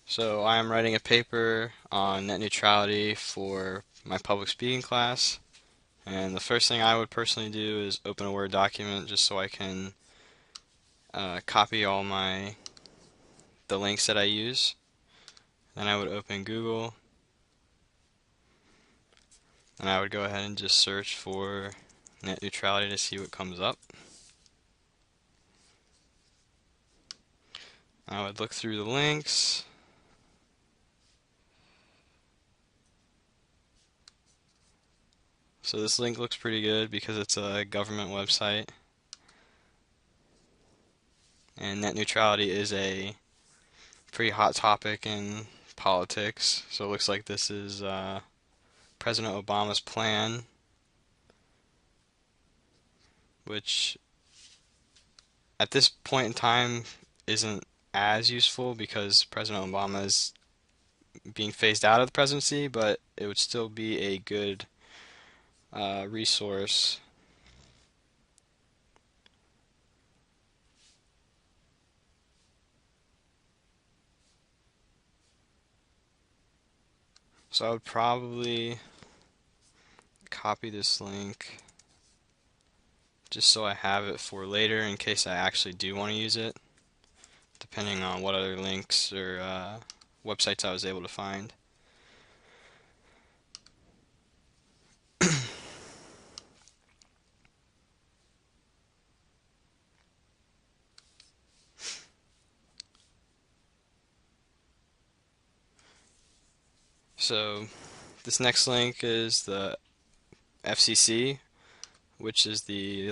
So I am writing a paper on net neutrality for my public speaking class, and the first thing I would personally do is open a Word document just so I can copy all the links that I use. Then I would open Google, and I would go ahead and just search for net neutrality to see what comes up. I would look through the links. So this link looks pretty good because it's a government website, and net neutrality is a pretty hot topic in politics. So it looks like this is President Obama's plan, which at this point in time isn't as useful because President Obama is being phased out of the presidency, but it would still be a good resource. So I would probably copy this link just so I have it for later in case I actually do want to use it, depending on what other links or websites I was able to find. So this next link is the FCC, which is the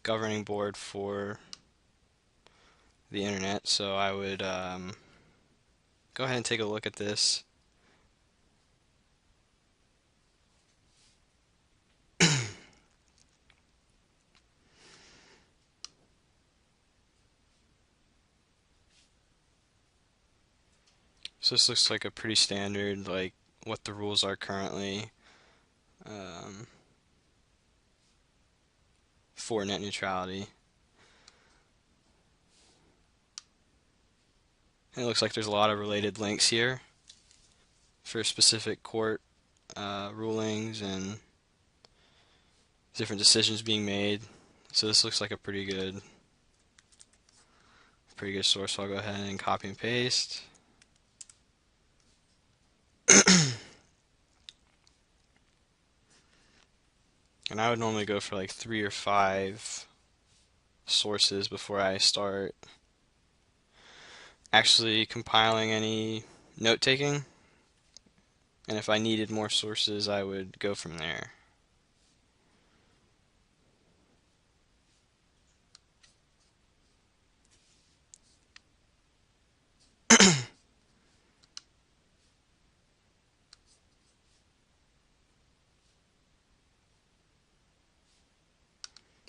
governing board for the internet. So I would go ahead and take a look at this. So this looks like a pretty standard, like what the rules are currently um, for net neutrality. And it looks like there's a lot of related links here for specific court rulings and different decisions being made. So this looks like a pretty good source. So I'll go ahead and copy and paste. And I would normally go for like 3 or 5 sources before I start actually compiling any note taking. And if I needed more sources, I would go from there.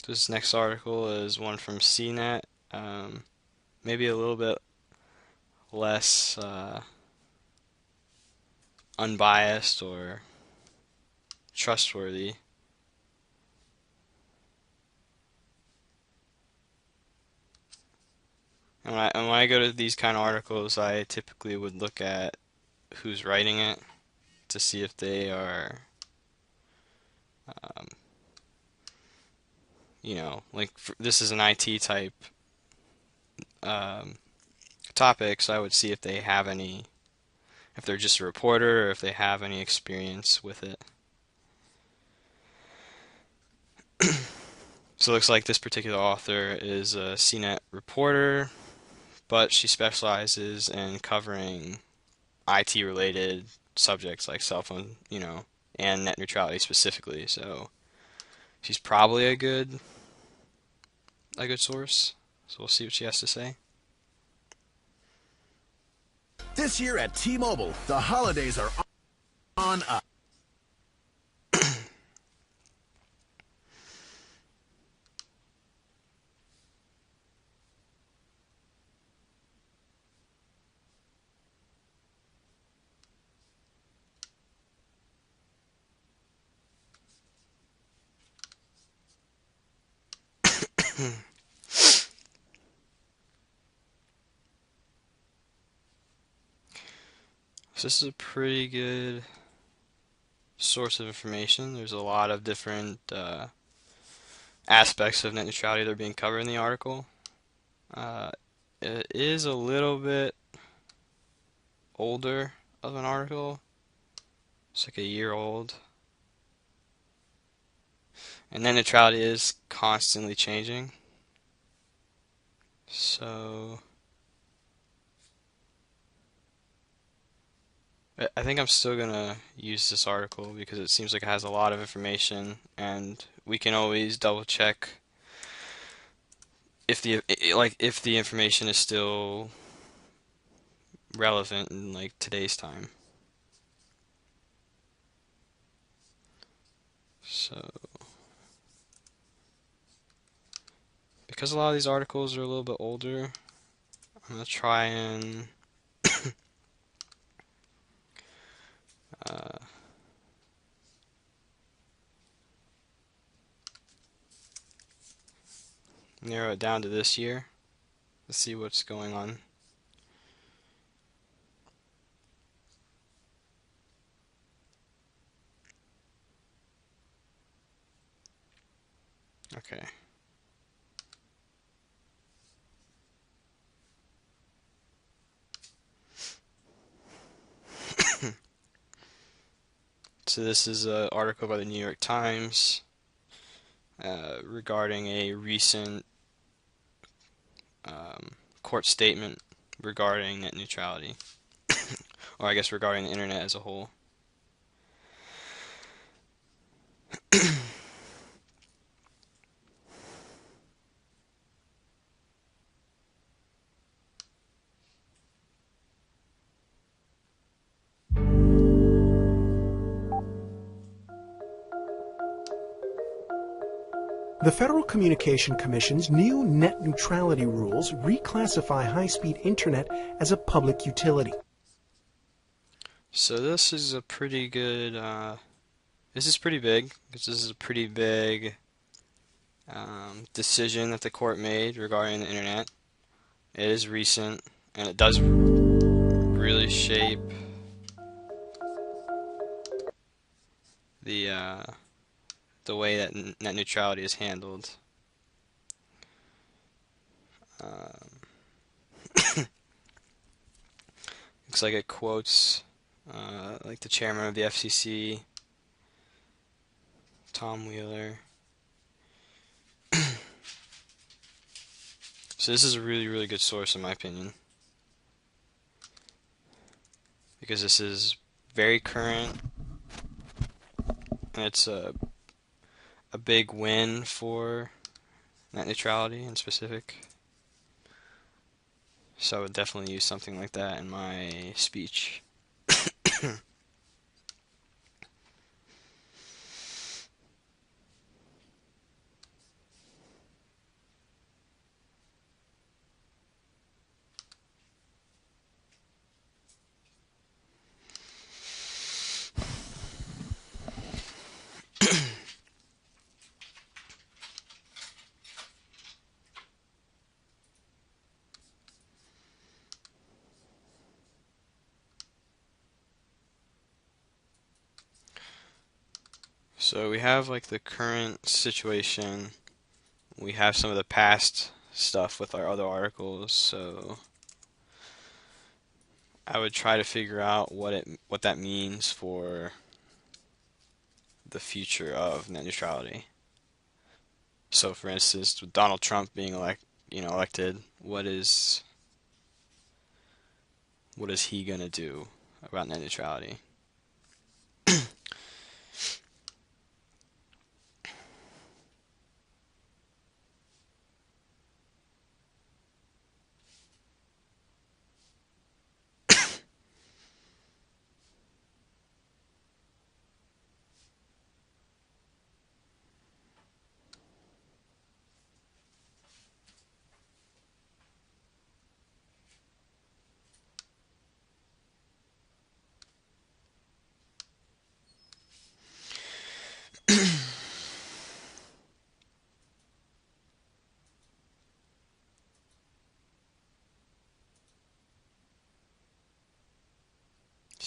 This next article is one from CNET, maybe a little bit less unbiased or trustworthy. And when I go to these kind of articles, I typically would look at who's writing it to see if they are, um, this is an IT type um, topic, so I would see if they have any, if they're just a reporter or if they have any experience with it. So it looks like this particular author is a CNET reporter, but she specializes in covering IT related subjects like cell phone, and net neutrality specifically. So she's probably a good source. So we'll see what she has to say. This year at T-Mobile, the holidays are on us. So this is a pretty good source of information. There's a lot of different aspects of net neutrality that are being covered in the article. Uh, it is a little bit older of an article. It's like a year old. And net neutrality is constantly changing. So I think I'm still gonna use this article because it seems like it has a lot of information, and we can always double check if the information is still relevant in like today's time. So because a lot of these articles are a little bit older, I'm gonna try and uh, narrow it down to this year. Let's see what's going on. Okay. So this is an article by the New York Times regarding a recent court statement regarding net neutrality, or I guess regarding the internet as a whole. The Federal Communication Commission's new net neutrality rules reclassify high-speed internet as a public utility. So this is a pretty good, this is pretty big, because this is a pretty big decision that the court made regarding the internet. It is recent, and it does really shape the the way that net neutrality is handled. Um, looks like it quotes like the chairman of the FCC, Tom Wheeler. So this is a really, really good source in my opinion, because this is very current, and it's a big win for net neutrality in specific. So I would definitely use something like that in my speech. So we have like the current situation. We have some of the past stuff with our other articles. So I would try to figure out what that means for the future of net neutrality. So for instance, with Donald Trump being elected, what is he gonna do about net neutrality?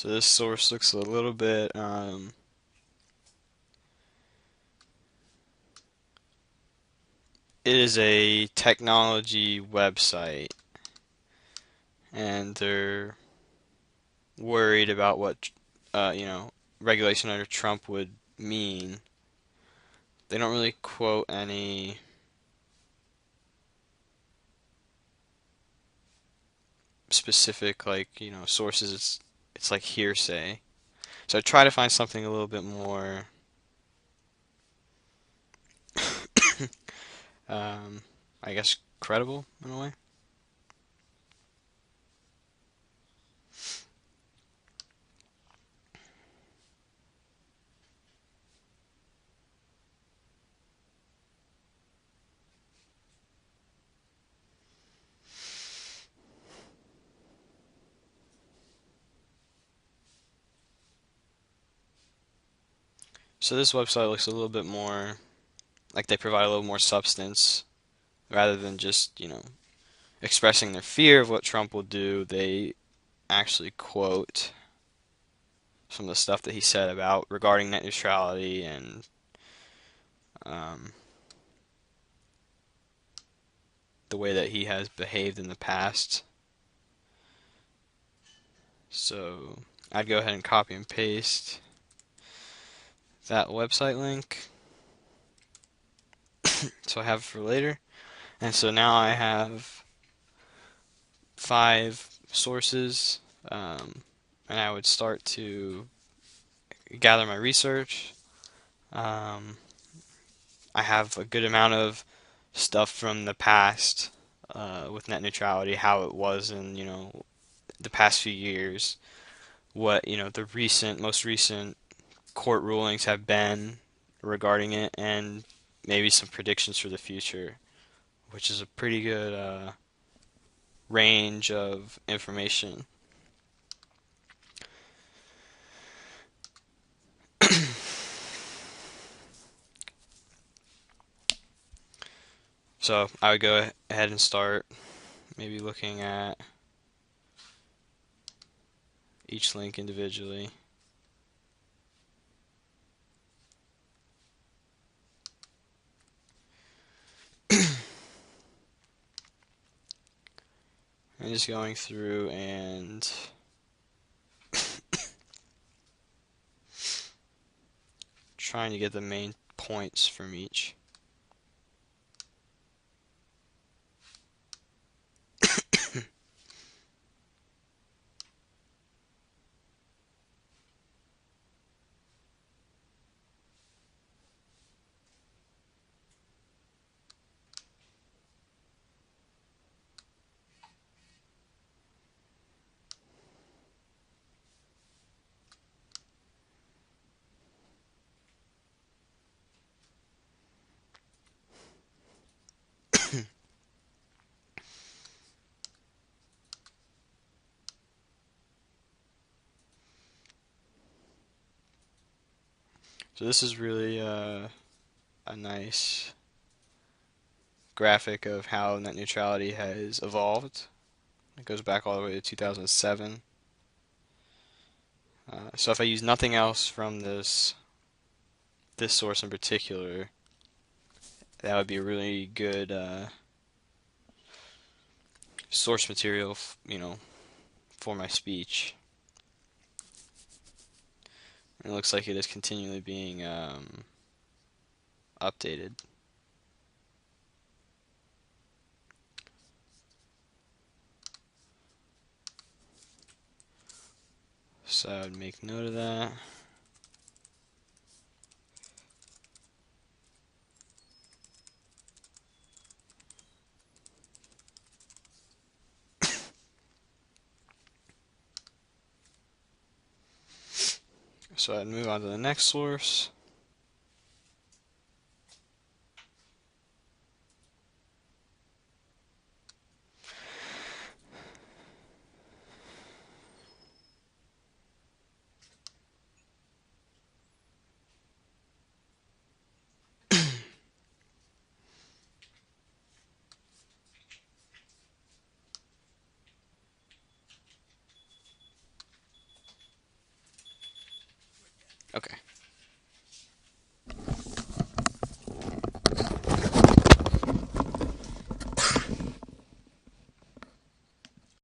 So this source looks a little bit it is a technology website, and they're worried about what regulation under Trump would mean. They don't really quote any specific sources. It's like hearsay. So I try to find something a little bit more um, I guess credible in a way. So this website looks a little bit more like they provide a little more substance rather than just, expressing their fear of what Trump will do. They actually quote some of the stuff that he said about regarding net neutrality and um, the way that he has behaved in the past. So I'd go ahead and copy and paste that website link so I have it for later. And so now I have 5 sources, and I would start to gather my research. Um, I have a good amount of stuff from the past with net neutrality, how it was in the past few years, what the most recent court rulings have been regarding it, and maybe some predictions for the future, which is a pretty good range of information. So I would go ahead and start maybe looking at each link individually. And just going through and trying to get the main points from each. So this is really a nice graphic of how net neutrality has evolved. It goes back all the way to 2007. So if I use nothing else from this source in particular, that would be a really good source material, for my speech. It looks like it is continually being updated. So I would make note of that. So I'd move on to the next source. Okay.